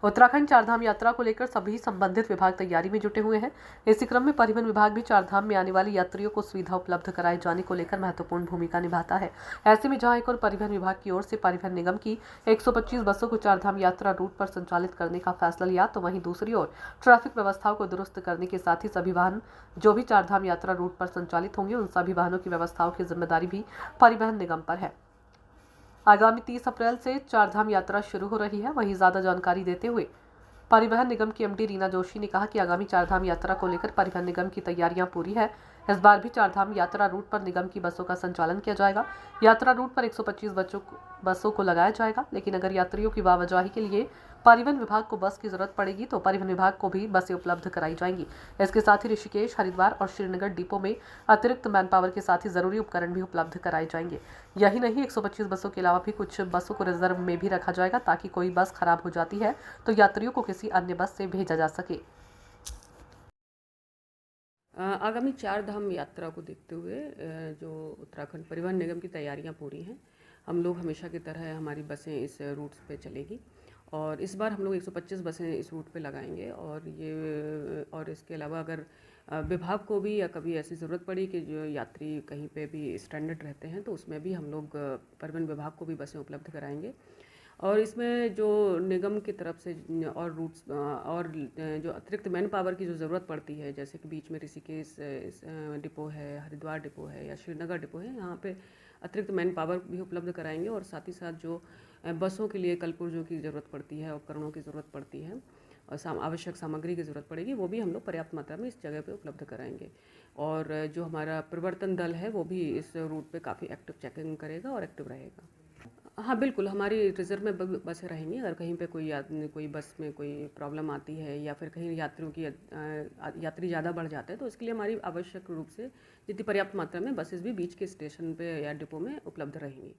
उत्तराखंड चारधाम यात्रा को लेकर सभी संबंधित विभाग तैयारी में जुटे हुए हैं। इसी क्रम में परिवहन विभाग भी चारधाम में आने वाले यात्रियों को सुविधा उपलब्ध कराए जाने को लेकर महत्वपूर्ण भूमिका निभाता है। ऐसे में जहां एक ओर परिवहन विभाग की ओर से परिवहन निगम की 125 बसों को चारधाम यात्रा रूट पर संचालित करने का फैसला लिया, तो वहीं दूसरी ओर ट्रैफिक व्यवस्थाओं को दुरुस्त करने के साथ ही सभी वाहन जो भी चारधाम यात्रा रूट पर संचालित होंगे उन सभी वाहनों की व्यवस्थाओं की जिम्मेदारी भी परिवहन निगम पर है। आगामी 30 अप्रैल से चारधाम यात्रा शुरू हो रही है। वहीं ज्यादा जानकारी देते हुए परिवहन निगम की एमडी रीना जोशी ने कहा कि आगामी चारधाम यात्रा को लेकर परिवहन निगम की तैयारियां पूरी है। इस बार भी चारधाम यात्रा रूट पर निगम की बसों का संचालन किया जाएगा। यात्रा रूट पर 125 बसों को लगाया जाएगा, लेकिन अगर यात्रियों की आवाजाही के लिए परिवहन विभाग को बस की जरूरत पड़ेगी तो परिवहन विभाग को भी बसें उपलब्ध कराई जाएंगी। इसके साथ ही ऋषिकेश, हरिद्वार और श्रीनगर डिपो में अतिरिक्त मैन पावर के साथ ही जरूरी उपकरण भी उपलब्ध कराए जाएंगे। यही नहीं, 125 बसों के अलावा भी कुछ बसों को रिजर्व में भी रखा जाएगा ताकि कोई बस खराब हो जाती है तो यात्रियों को किसी अन्य बस से भेजा जा सके। आगामी चार धाम यात्रा को देखते हुए जो उत्तराखंड परिवहन निगम की तैयारियां पूरी हैं। हम लोग हमेशा की तरह हमारी बसें इस रूट पे चलेगी और इस बार हम लोग 125 बसें इस रूट पे लगाएंगे और इसके अलावा अगर विभाग को भी या कभी ऐसी ज़रूरत पड़ी कि जो यात्री कहीं पे भी स्ट्रैंडेड रहते हैं तो उसमें भी हम लोग परिवहन विभाग को भी बसें उपलब्ध कराएंगे। और इसमें जो निगम की तरफ से और रूट्स और जो अतिरिक्त मैन पावर की जो ज़रूरत पड़ती है, जैसे कि बीच में ऋषिकेश डिपो है, हरिद्वार डिपो है या श्रीनगर डिपो है, यहाँ पे अतिरिक्त मैन पावर भी उपलब्ध कराएंगे और साथ ही साथ जो बसों के लिए कलपुर्जों की ज़रूरत पड़ती है, उपकरणों की ज़रूरत पड़ती है और आवश्यक सामग्री की ज़रूरत पड़ेगी, वो भी हम लोग पर्याप्त मात्रा में इस जगह पे उपलब्ध कराएंगे। और जो हमारा प्रवर्तन दल है वो भी इस रूट पे काफ़ी एक्टिव चेकिंग करेगा और एक्टिव रहेगा। हाँ, बिल्कुल, हमारी रिज़र्व में बसें रहेंगी। अगर कहीं पे कोई बस में कोई प्रॉब्लम आती है या फिर कहीं यात्रियों की यात्री ज़्यादा बढ़ जाते हैं तो इसके लिए हमारी आवश्यक रूप से जितनी पर्याप्त मात्रा में बसेस भी बीच के स्टेशन पे या डिपो में उपलब्ध रहेंगी।